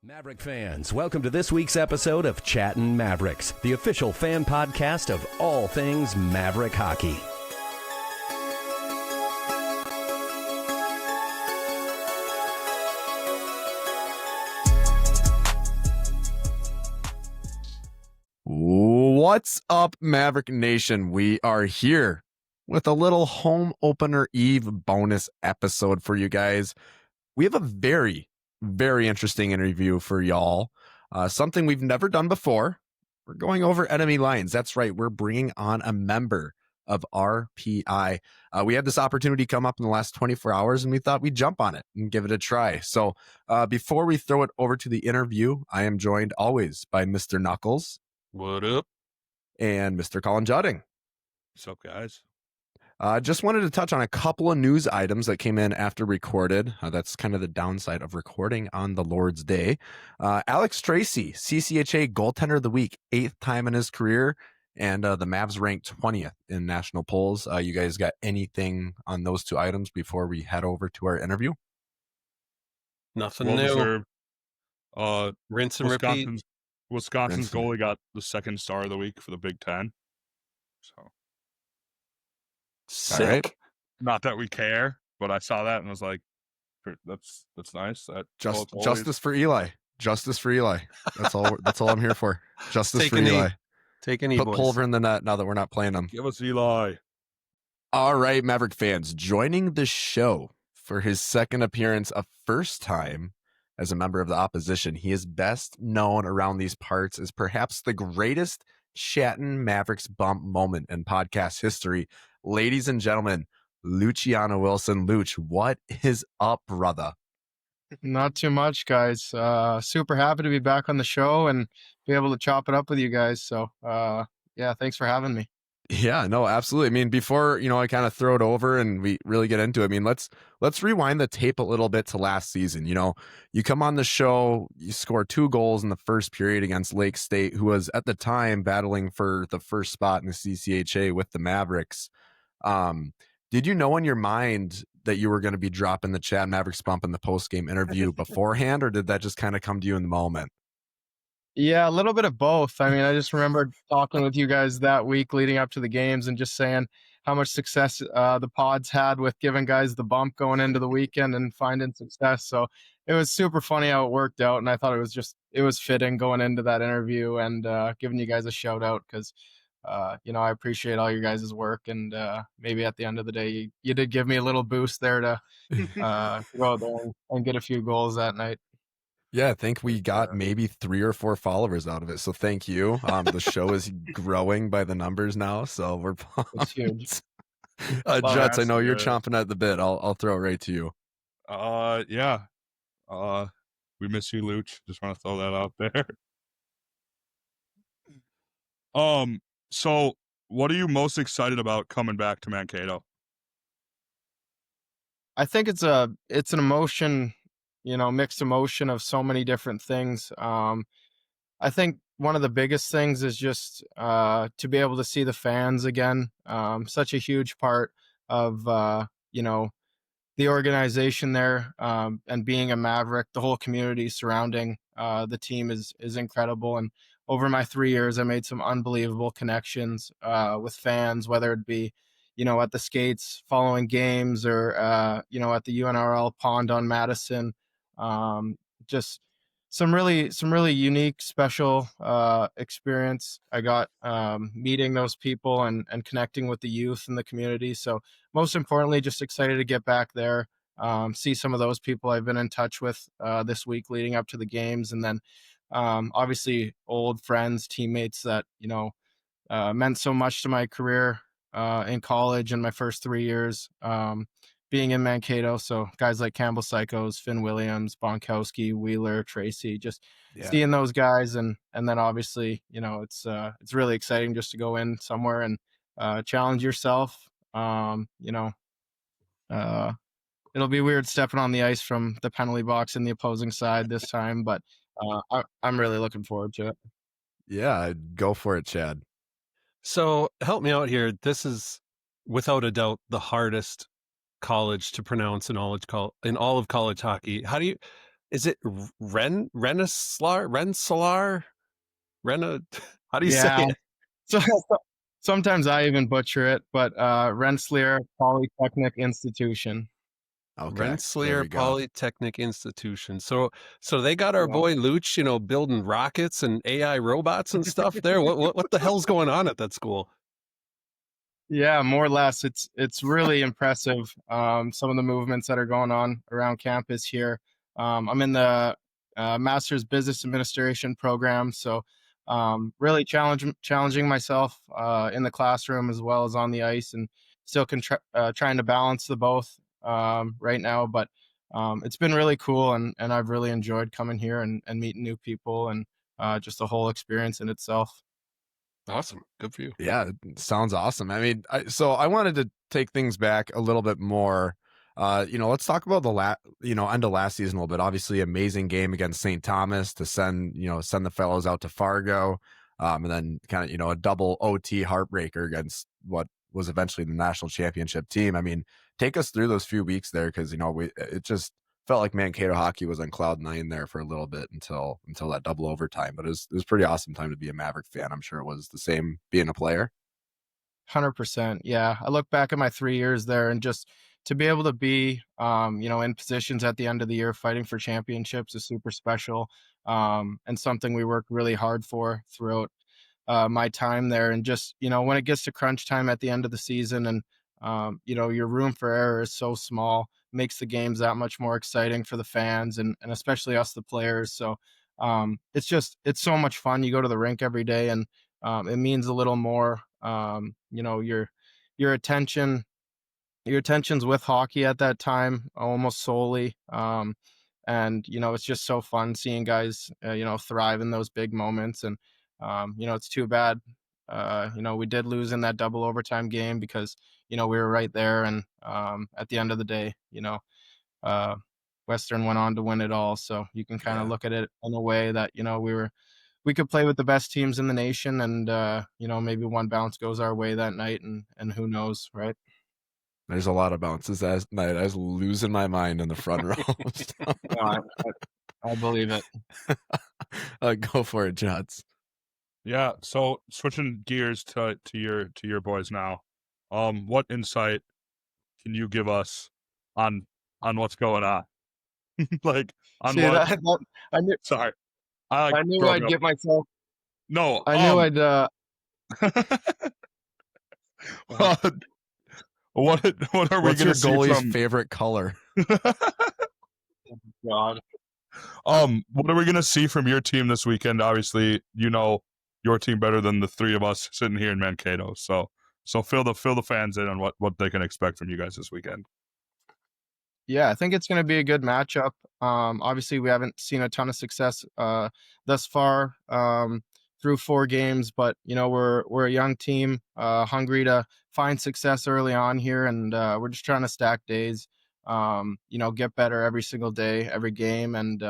Maverick fans, welcome to this week's episode of Chattin' Mavericks, the official fan podcast of all things Maverick hockey. What's up, Maverick Nation? We are here with a little home opener eve bonus episode for you guys. We have a very interesting interview for y'all. Something we've never done before. We're going over enemy lines. That's right. We're bringing on a member of RPI. We had this opportunity come up in the last 24 hours and we thought we'd jump on it and give it a try. So before we throw it over to the interview, I am joined always by Mr. Knuckles. What up? And Mr. Colin Judding. What's up, guys? Just wanted to touch on a couple of news items that came in after recorded. That's kind of the downside of recording on the Lord's Day. Alex Tracy, CCHA goaltender of the week, 8th time in his career, and the Mavs ranked 20th in national polls. You guys got anything on those two items before we head over to our interview? Nothing new. Rinse and repeat. Wisconsin's goalie got the second star of the week for the Big Ten. So sick. Right. Not that we care, but I saw that and was like, "That's nice." Justice for Eli. Justice for Eli. That's all. That's all I'm here for. Justice for Eli. Take a knee, Put Pulver in the net now that we're not playing them. Give us Eli. All right, Maverick fans, joining the show for his second appearance, a first time as a member of the opposition. He is best known around these parts as perhaps the greatest Chattin' Mavericks bump moment in podcast history. Ladies and gentlemen, Luciano Wilson. Luch, what is up, brother? Not too much, guys. Super happy to be back on the show and be able to chop it up with you guys. So, yeah, thanks for having me. Yeah, no, absolutely. I mean, before, I kind of throw it over and we really get into it, I mean, let's rewind the tape a little bit to last season. You come on the show, you score 2 goals in the first period against Lake State, who was at the time battling for the first spot in the CCHA with the Mavericks. Did you know in your mind that you were going to be dropping the Chattin' Mavericks bump in the post-game interview beforehand, or did that just kind of come to you in the moment? Yeah, a little bit of both. I mean, I just remember talking with you guys that week leading up to the games and just saying how much success the pods had with giving guys the bump going into the weekend and finding success. So it was super funny how it worked out. And I thought it was fitting going into that interview and giving you guys a shout out because, I appreciate all your guys' work. And maybe at the end of the day, you did give me a little boost there to go out there and get a few goals that night. Yeah, I think we got maybe 3 or 4 followers out of it. So thank you. The show is growing by the numbers now, so we're pumped. It's huge. Juts, I know you're chomping at the bit. I'll throw it right to you. Yeah. We miss you, Luch. Just want to throw that out there. So what are you most excited about coming back to Mankato? I think it's an emotion, mixed emotion of so many different things. I think one of the biggest things is just to be able to see the fans again. Such a huge part of, the organization there and being a Maverick, the whole community surrounding the team is incredible. And over my 3 years, I made some unbelievable connections with fans, whether it be, at the skates following games or, at the UNRL pond on Madison. Just some really unique, special experience. I got meeting those people and connecting with the youth in the community. So most importantly, just excited to get back there, see some of those people I've been in touch with this week leading up to the games. And then obviously old friends, teammates that, meant so much to my career in college and my first 3 years being in Mankato. So guys like Campbell Psychos, Finn Williams, Bonkowski, Wheeler, Tracy, just seeing those guys. And then obviously, it's really exciting just to go in somewhere and challenge yourself. It'll be weird stepping on the ice from the penalty box in the opposing side this time, but I'm really looking forward to it. Yeah, go for it, Chad. So help me out here. This is without a doubt the hardest college to pronounce in all of college hockey. Is it Rensselaer? How do you say Yeah. it? So sometimes I even butcher it, but Rensselaer Polytechnic Institution. Okay, there Rensselaer we go. Polytechnic Institution. So they got our Yeah. boy Luc, building rockets and AI robots and stuff there. What the hell's going on at that school? Yeah, more or less. It's really impressive. Some of the movements that are going on around campus here. I'm in the Master's Business Administration program, so really challenging myself in the classroom as well as on the ice, and still trying to balance the both right now. But it's been really cool, and I've really enjoyed coming here and meeting new people, and just the whole experience in itself. Awesome. Good for you. Yeah, it sounds awesome. I mean, so I wanted to take things back a little bit more. Let's talk about the end of last season a little bit. Obviously, amazing game against St. Thomas to send the fellows out to Fargo, and then kind of a double OT heartbreaker against what was eventually the national championship team. I mean, take us through those few weeks there, because it just felt like Mankato hockey was on cloud nine there for a little bit until that double overtime. But it was pretty awesome time to be a Maverick fan. I'm sure it was the same being a player. 100%. Yeah. I look back at my 3 years there, and just to be able to be, in positions at the end of the year fighting for championships is super special, and something we worked really hard for throughout my time there. And just, when it gets to crunch time at the end of the season, and, your room for error is so small, makes the games that much more exciting for the fans, and especially us, the players. So it's so much fun. You go to the rink every day, and it means a little more. Your attention, your attention's with hockey at that time almost solely. And it's just so fun seeing guys thrive in those big moments. And it's too bad we did lose in that double overtime game, because we were right there. And at the end of the day, uh Western went on to win it all. So you can kind of look at it in a way that we could play with the best teams in the nation, and maybe one bounce goes our way that night, and who knows, right? There's a lot of bounces that night. I was losing my mind in the front row. No, I believe it. Go for it, Jots. Yeah. So switching gears to your boys now. What insight can you give us on what's going on? Like on See, what? I knew Sorry, I knew broke I'd up. get myself. No. I knew I'd. What are we What's gonna your see goalie's from? favorite color? God. What are we gonna see from your team this weekend? Obviously, your team better than the three of us sitting here in Mankato. So fill the fans in on what they can expect from you guys this weekend. Yeah, I think it's going to be a good matchup. Obviously, we haven't seen a ton of success thus far through 4 games, but we're a young team, hungry to find success early on here, and we're just trying to stack days. Get better every single day, every game, and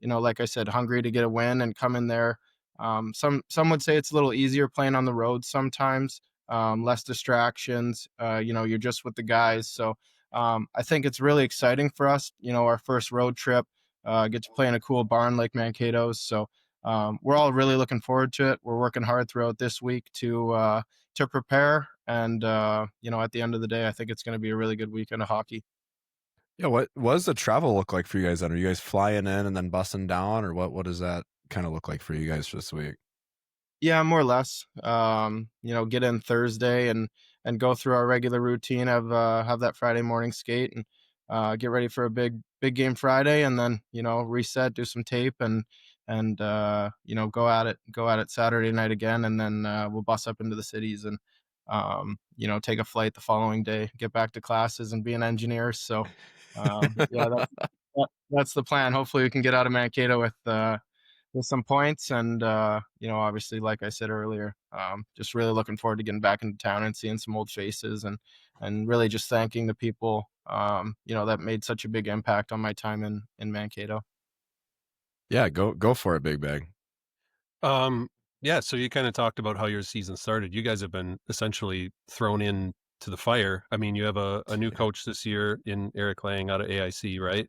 like I said, hungry to get a win and come in there. Some would say it's a little easier playing on the road sometimes, less distractions. You're just with the guys, so. I think it's really exciting for us. Our first road trip, get to play in a cool barn like Mankato's. So we're all really looking forward to it. We're working hard throughout this week to prepare. And at the end of the day, I think it's going to be a really good weekend of hockey. Yeah, what does the travel look like for you guys then? Are you guys flying in and then busting down, or what does that kind of look like for you guys for this week? Yeah, more or less. Get in Thursday and go through our regular routine of have that Friday morning skate, and get ready for a big game Friday, and then reset, do some tape, and go at it Saturday night again, and then we'll bus up into the cities, and take a flight the following day, get back to classes, and be an engineer. So yeah, that's the plan. Hopefully we can get out of Mankato with some points, and obviously, like I said earlier, just really looking forward to getting back into town and seeing some old faces, and really just thanking the people that made such a big impact on my time in Mankato. Yeah, go for it, Big Bag. Yeah, so you kind of talked about how your season started. You guys have been essentially thrown in to the fire. I mean, you have a new coach this year in Eric Lang out of AIC, right?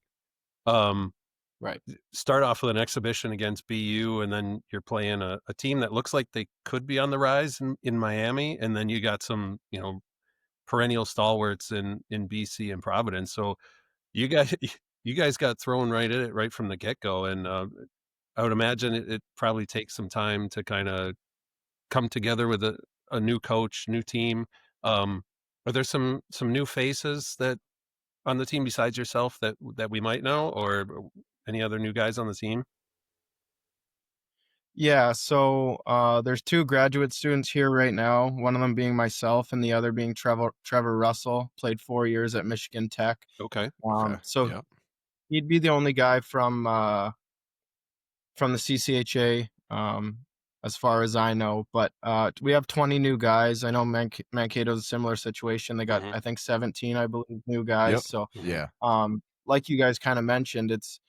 Right. start off with an exhibition against BU, and then you're playing a team that looks like they could be on the rise in Miami, and then you got some, perennial stalwarts in BC and Providence. So you guys you guys got thrown right at it right from the get-go, and I would imagine it probably takes some time to kind of come together with a new coach, new team. Are there some new faces that on the team besides yourself that we might know, or any other new guys on the team? Yeah, so there's two graduate students here right now, one of them being myself and the other being Trevor Russell, played 4 years at Michigan Tech. Okay. Okay. So Yeah. he'd be the only guy from the CCHA, as far as I know. But we have 20 new guys. I know Mankato's a similar situation. They got, Mhm. I think, 17, I believe, new Yep. guys. So, Yeah. like you guys kind of mentioned, it's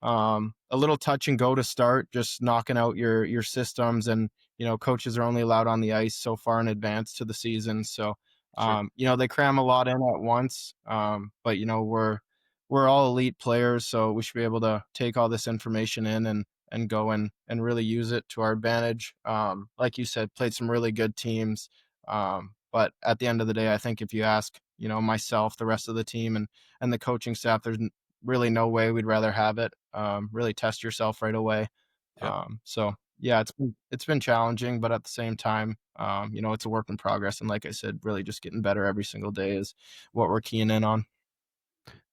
a little touch and go to start, just knocking out your systems, and coaches are only allowed on the ice so far in advance to the season. So, Sure. they cram a lot in at once. But we're all elite players, so we should be able to take all this information in and go and really use it to our advantage. Like you said, played some really good teams. But at the end of the day, I think if you ask, myself, the rest of the team, and the coaching staff, there's really no way we'd rather have it. Really test yourself right away. Yep. So yeah, it's been challenging, but at the same time, it's a work in progress. And like I said, really just getting better every single day is what we're keying in on.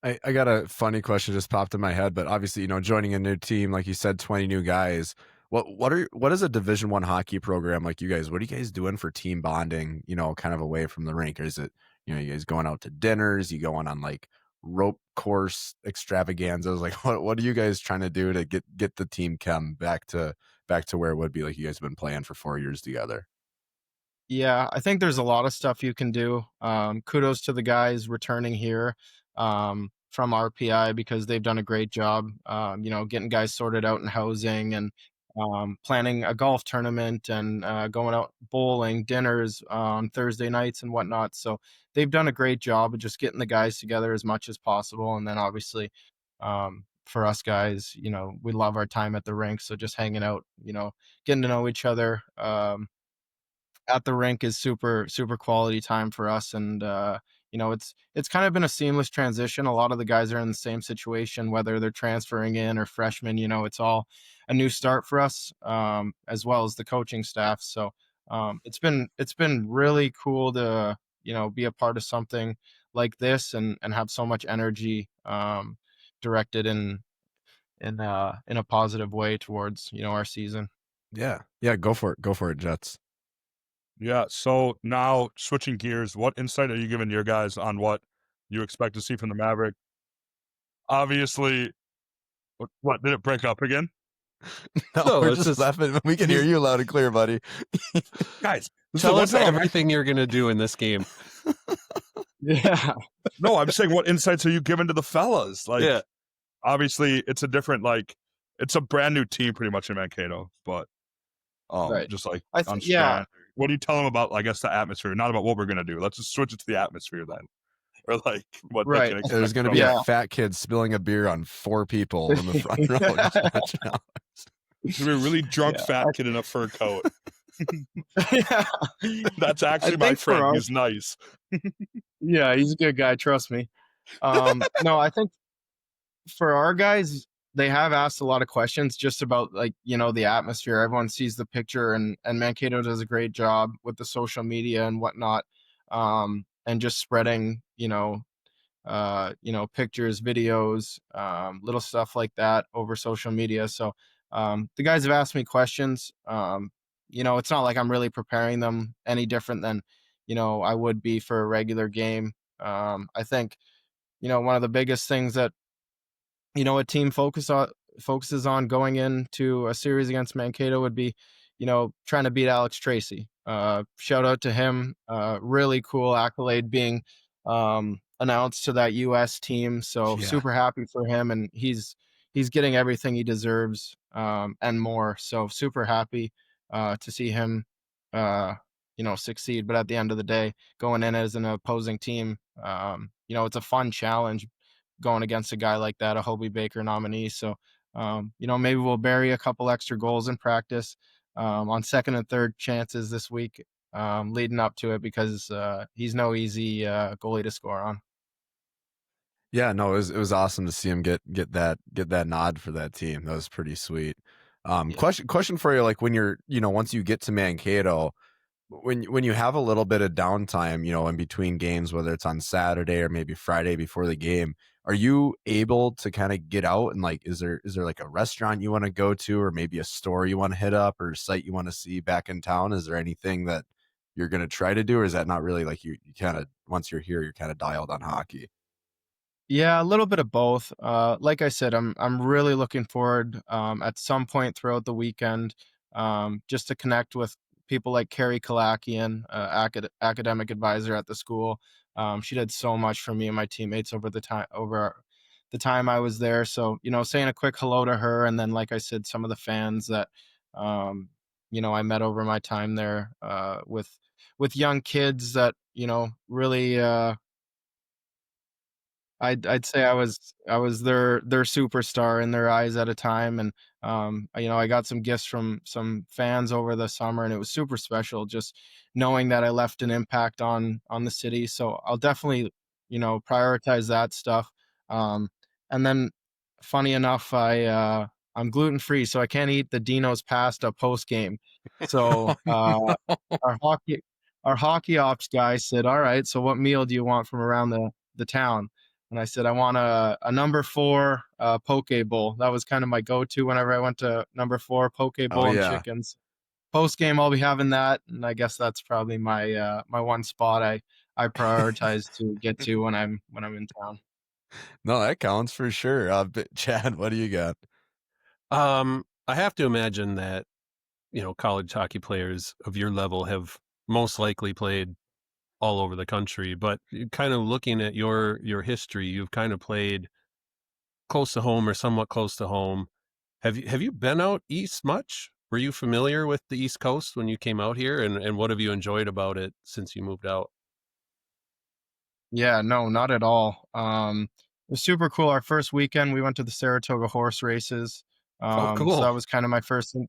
I got a funny question just popped in my head, but obviously, joining a new team, like you said, 20 new guys. What is a Division I hockey program like you guys? What are you guys doing for team bonding, kind of away from the rink? Or is it, you guys going out to dinners, you going on like rope course extravaganzas? Like what are you guys trying to do to get the team chem back to where it would be like you guys have been playing for 4 years together? Yeah, I think there's a lot of stuff you can do. Kudos to the guys returning here from RPI, because they've done a great job, getting guys sorted out in housing, and planning a golf tournament, and going out bowling, dinners on Thursday nights and whatnot. So they've done a great job of just getting the guys together as much as possible. And then obviously, for us guys, we love our time at the rink. So just hanging out, getting to know each other. At the rink is super super quality time for us. And it's kind of been a seamless transition. A lot of the guys are in the same situation, whether they're transferring in or freshmen. It's all a new start for us, as well as the coaching staff. So it's been really cool to be a part of something like this, and have so much energy directed in a positive way towards our season. Yeah. Go for it, Jets. Yeah. So now switching gears, what insight are you giving your guys on what you expect to see from the Maverick? Obviously, what did it break up again? No, we're it's just laughing. We can hear you loud and clear, buddy. Guys, this is Tell the us one time everything you're going to do in this game. Yeah. No, I'm saying what insights are you giving to the fellas? Like, Yeah. obviously, it's a different, it's a brand new team pretty much in Mankato, but Right. just like I on think, yeah. strand. What do you tell them about, I guess, the atmosphere? Not about what we're gonna do. Let's just switch it to the atmosphere then, or like what they Right. can expect. There's going to from be it. Yeah. a fat kid spilling a beer on 4 people in the front row. Just watch out. There's gonna be a really drunk Yeah. fat kid in a fur coat. Yeah. That's I actually my think for friend. our, He's nice. yeah, he's a good guy, trust me. No, I think for our guys, they have asked a lot of questions just about, like, the atmosphere. Everyone sees the picture, and Mankato does a great job with the social media and whatnot. And just spreading, pictures, videos, little stuff like that over social media. So the guys have asked me questions. It's not like I'm really preparing them any different than, I would be for a regular game. I think, one of the biggest things that, a team focuses on going into a series against Mankato would be, trying to beat Alex Tracy. Shout out to him. Really cool accolade being announced to that U.S. team. So Yeah. super happy for him, and he's getting everything he deserves, and more. So super happy to see him, succeed. But at the end of the day, going in as an opposing team, it's a fun challenge going against a guy like that, a Hobie Baker nominee. So Maybe we'll bury a couple extra goals in practice on second and third chances this week, leading up to it, because he's no easy goalie to score on. Yeah, no, it was awesome to see him get that nod for that team. That was pretty sweet. Yeah. Question for you, like when you're, once you get to Mankato, when you have a little bit of downtime, in between games, whether it's on Saturday or maybe Friday before the game, are you able to kind of get out and, like, is there like a restaurant you want to go to, or maybe a store you want to hit up, or a site you want to see back in town? Is there anything that you're going to try to do, or is that not really, like, you kind of, once you're here, you're kind of dialed on hockey? Yeah, a little bit of both. Like I said, I'm really looking forward at some point throughout the weekend, just to connect with people like Carrie Kalakian, academic advisor at the school. She did so much for me and my teammates over the time I was there. So, saying a quick hello to her, and then, like I said, some of the fans that I met over my time there, with young kids that really. I'd say I was their superstar in their eyes at a time. And I got some gifts from some fans over the summer, and it was super special just knowing that I left an impact on the city. So I'll definitely prioritize that stuff. And then, funny enough, I'm gluten free, so I can't eat the Dino's pasta post game. So our hockey our hockey ops guy said, "All right, so what meal do you want from around the town?" And I said, "I want a number 4 poke bowl." That was kind of my go-to whenever I went to number 4, poke Oh bowl and yeah. chickens. Post game, I'll be having that, and I guess that's probably my one spot I prioritize to get to when I'm in town. No, that counts for sure. Chad, what do you got? I have to imagine that, college hockey players of your level have most likely played all over the country, but kind of looking at your history, you've kind of played close to home or somewhat close to home. Have you been out east much? Were you familiar with the East Coast when you came out here, and what have you enjoyed about it since you moved out? Yeah, no, not at all. It was super cool. Our first weekend, we went to the Saratoga horse races. Oh, So cool. that was kind of my first Wow.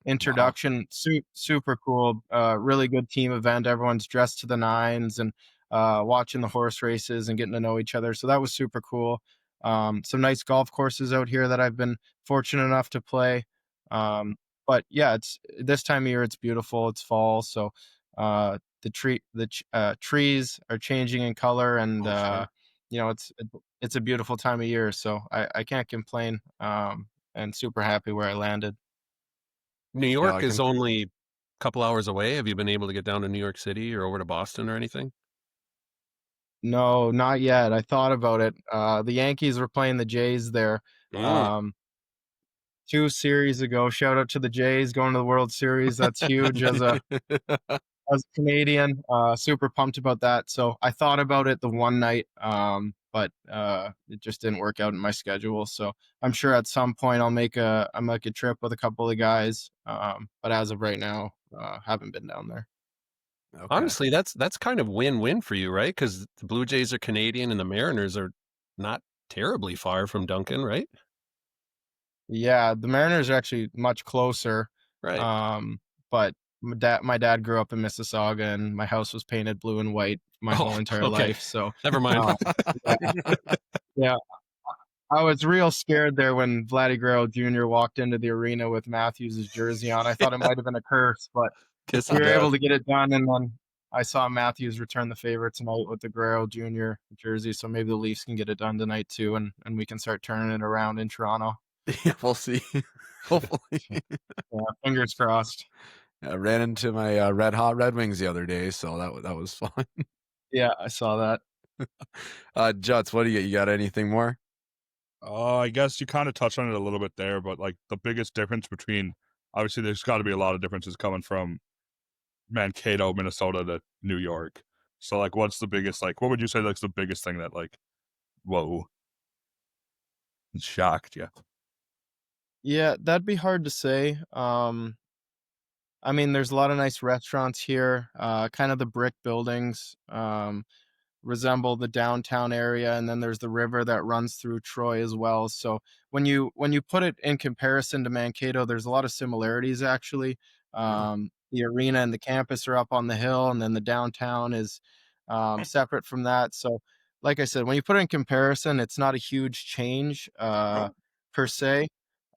introduction. Super cool. Really good team event. Everyone's dressed to the nines, and watching the horse races and getting to know each other. So that was super cool. Some nice golf courses out here that I've been fortunate enough to play. Um, but yeah, it's this time of year. It's beautiful. It's fall, so the trees are changing in color, and Oh, sure. it's a beautiful time of year, so I can't complain, and super happy where I landed. New Yeah, York I is can. only a couple hours away. Have you been able to get down to New York City or over to Boston or anything? No, not yet. I thought about it. The Yankees were playing the Jays there, Mm. um, 2 series ago. Shout out to the Jays going to the World Series. That's huge as a Canadian. Super pumped about that. So I thought about it the one night, but it just didn't work out in my schedule. So I'm sure at some point I'll make a trip with a couple of guys. But as of right now, haven't been down there. Okay. Honestly, that's kind of win-win for you, right? Because the Blue Jays are Canadian and the Mariners are not terribly far from Duncan, right? Yeah, the Mariners are actually much closer. Right. Um, but my dad grew up in Mississauga, and my house was painted blue and white my Oh, whole entire okay. life. So Never mind. uh, yeah, yeah. I was real scared there when Vladdy Guerrero Jr. walked into the arena with Matthews' jersey on. I thought it Yeah, might have been a curse, but kiss we of were able death. to get it done. And then I saw Matthews return the favor tonight with the Guerrero Jr. jersey. So maybe the Leafs can get it done tonight too, and we can start turning it around in Toronto. Yeah, we'll see. Hopefully. Yeah, fingers crossed. I ran into my Red Hot Red Wings the other day, so that was fun. Yeah, I saw that. Juts, what do you got anything more? I guess you kind of touched on it a little bit there, but like the biggest difference between, obviously there's got to be a lot of differences coming from Mankato, Minnesota to New York. So like, what's the biggest, like, what would you say like the biggest thing that like, whoa, shocked you? Yeah, that'd be hard to say. I mean, there's a lot of nice restaurants here, kind of the brick buildings. resemble the downtown area, and then there's the river that runs through Troy as well. So when you put it in comparison to Mankato, there's a lot of similarities actually. The arena and the campus are up on the hill, and then the downtown is separate from that. So like I said, when you put it in comparison, it's not a huge change per se.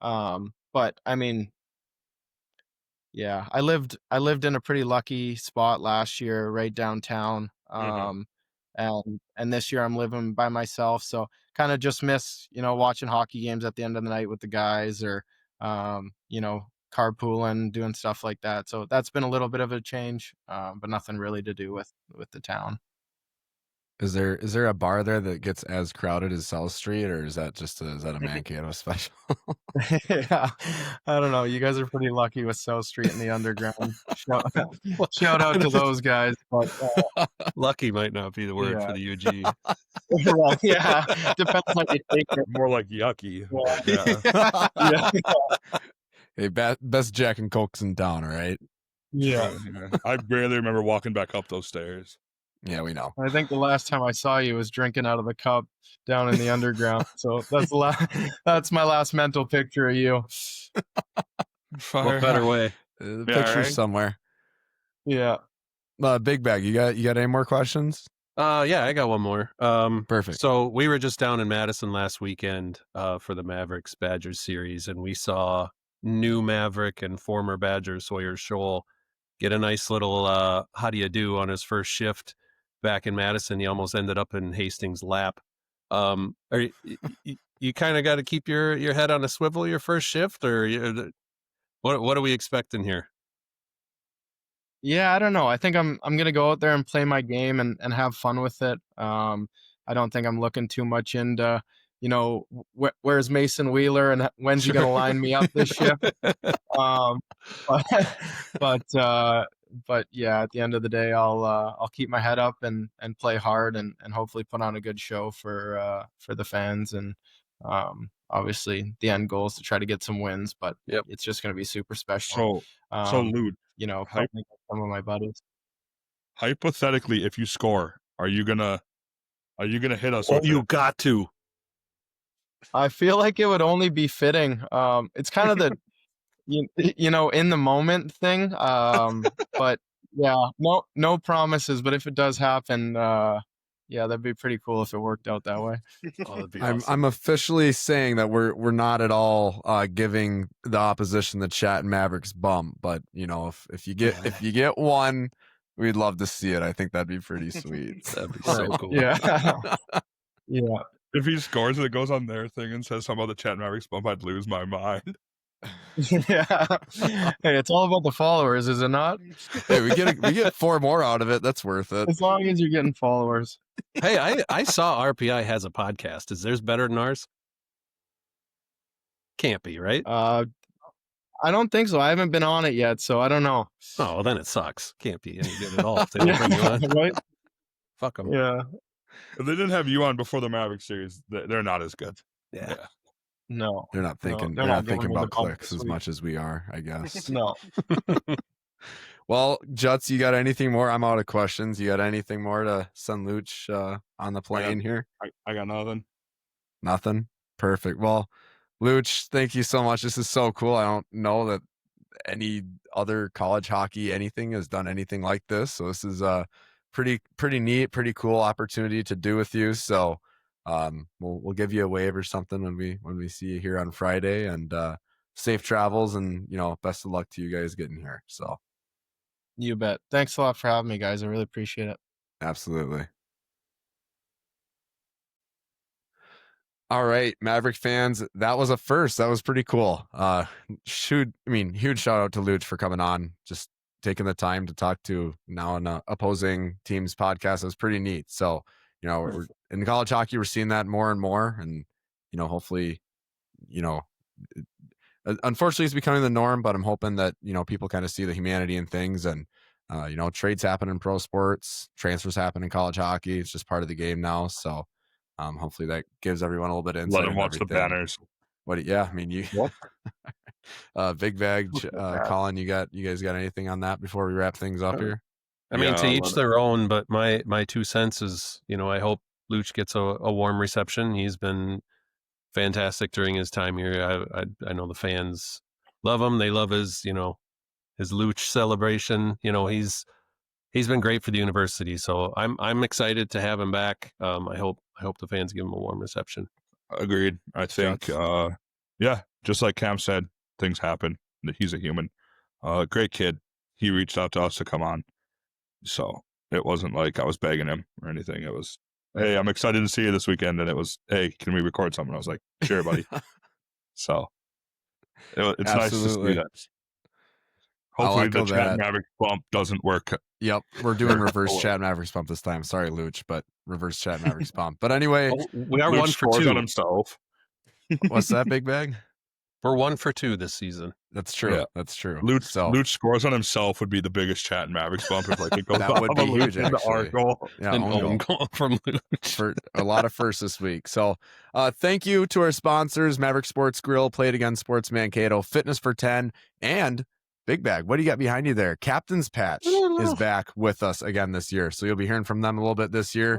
But I mean, yeah, I lived in a pretty lucky spot last year, right downtown. And this year I'm living by myself, so kind of just miss, watching hockey games at the end of the night with the guys, or carpooling, doing stuff like that. So that's been a little bit of a change, but nothing really to do with the town. Is there a bar there that gets as crowded as South Street, or is that a Mankato special? Yeah, I don't know. You guys are pretty lucky with South Street and the underground. Shout out to those guys. But lucky might not be the word for the UG. Well, yeah, depends how you take it. More like yucky. Yeah. Hey, best Jack and Cokes in town, all right? Yeah. I barely remember walking back up those stairs. Yeah, we know. I think the last time I saw you was drinking out of the cup down in the underground. So that's my last mental picture of you. What better way? The picture's somewhere. Yeah. Big Bag, you got any more questions? Yeah, I got one more. Perfect. So we were just down in Madison last weekend for the Mavericks Badgers series, and we saw new Maverick and former Badger Sawyer Scholl get a nice little how do you do on his first shift back in Madison. He almost ended up in Hastings' lap. You kind of got to keep your head on a swivel your first shift, or what are we expecting here? Yeah, I don't know. I think I'm gonna go out there and play my game and have fun with it. I don't think I'm looking too much into, where's Mason Wheeler and when's he gonna line me up this shift. But yeah, at the end of the day, I'll keep my head up and play hard and hopefully put on a good show for the fans. And obviously the end goal is to try to get some wins, but it's just going to be super special. So Luke, playing against some of my buddies. Hypothetically, if you score, are you gonna hit us? Oh, you got to. I feel like it would only be fitting. It's kind of the in the moment thing. But yeah, no promises. But if it does happen, yeah, that'd be pretty cool if it worked out that way. Oh, that'd be awesome. I'm officially saying that we're not at all giving the opposition the Chattin Mavericks bump, but if you get one, we'd love to see it. I think that'd be pretty sweet. That'd be so cool. Yeah. Yeah. If he scores and it goes on their thing and says something about the Chattin Mavericks bump, I'd lose my mind. Yeah. Hey, it's all about the followers, is it not? Hey, we get 4 more out of it. That's worth it. As long as you're getting followers. Hey, I saw RPI has a podcast. Is theirs better than ours? Can't be, right? I don't think so. I haven't been on it yet, so I don't know. Oh, well, then it sucks. Can't be any good at all if they don't bring you on. Right? Fuck them. Yeah. If they didn't have you on before the Mavericks series, they're not as good. Yeah. No. They're not thinking. they're They're not not thinking going about with the bump clicks this as week. much as we are, I guess. No. Well, Juts, you got anything more? I'm out of questions. You got anything more to send Luch on the plane here? I got nothing. Nothing? Perfect. Well, Luch, thank you so much. This is so cool. I don't know that any other college hockey anything has done anything like this. So this is a pretty neat, pretty cool opportunity to do with you. So we'll give you a wave or something when we see you here on Friday, and safe travels, and best of luck to you guys getting here. So You bet. Thanks a lot for having me, guys. I really appreciate it. absolutely. All right, Maverick fans, that was a first. That was pretty cool. Huge shout out to Luch for coming on, just taking the time to talk to now an opposing team's podcast. It was pretty neat. So, we're, in college hockey, we're seeing that more and more, and hopefully, unfortunately, it's becoming the norm. But I'm hoping that people kind of see the humanity in things, and trades happen in pro sports, transfers happen in college hockey. It's just part of the game now. So. Hopefully that gives everyone a little bit of insight. Let them watch the banners. Big Bag, Colin, you guys got anything on that before we wrap things up here? I mean, Yeah, to I each love it. their own, but my 2 cents is, I hope Luch gets a warm reception. He's been fantastic during his time here. I know the fans love him. They love his Luch celebration. He's been great for the university. So I'm excited to have him back. I hope the fans give him a warm reception. Agreed. I think, just like Cam said, things happen. He's a human. Great kid. He reached out to us to come on. So it wasn't like I was begging him or anything. It was, hey, I'm excited to see you this weekend. And it was, hey, can we record something? I was like, sure, buddy. So it's nice to Absolutely. see that. Hopefully the echo Chat that. Maverick bump doesn't work. Yep, we're doing reverse Chat Mavericks bump this time. Sorry, Luch, but reverse Chat Mavericks bump. But anyway, We are Luke 1 for scores 2 on himself. what's that, Big Bag? We're 1 for 2 this season. That's true. Yeah. That's true. Luch scores on himself would be the biggest Chat Mavericks bump if like it goes That off would of be a Luch huge, into our actually. goal. Yeah, An own own goal. goal from Luch. For a lot of firsts this week. So thank you to our sponsors, Maverick Sports Grill, Play It Again Sports Mankato, Fitness for 10, and Big Bag. What do you got behind you there? Captain's Patch is back with us again this year. So you'll be hearing from them a little bit this year.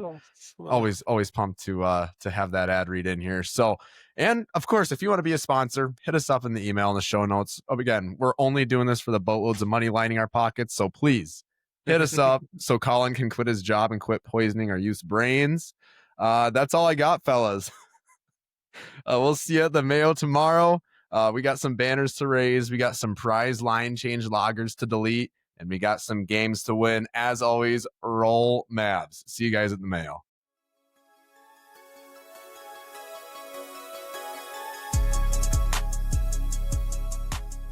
Always pumped to have that ad read in here. So, and of course, if you want to be a sponsor, hit us up in the email in the show notes. Again, we're only doing this for the boatloads of money lining our pockets. So please hit us up so Colin can quit his job and quit poisoning our youth's brains. That's all I got, fellas. We'll see you at the Mayo tomorrow. We got some banners to raise. We got some prize line change loggers to delete. And we got some games to win. As always, roll Mavs. See you guys at the Mayo.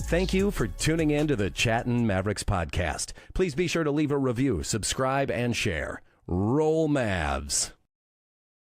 Thank you for tuning in to the Chattin' Mavericks podcast. Please be sure to leave a review, subscribe, and share. Roll Mavs.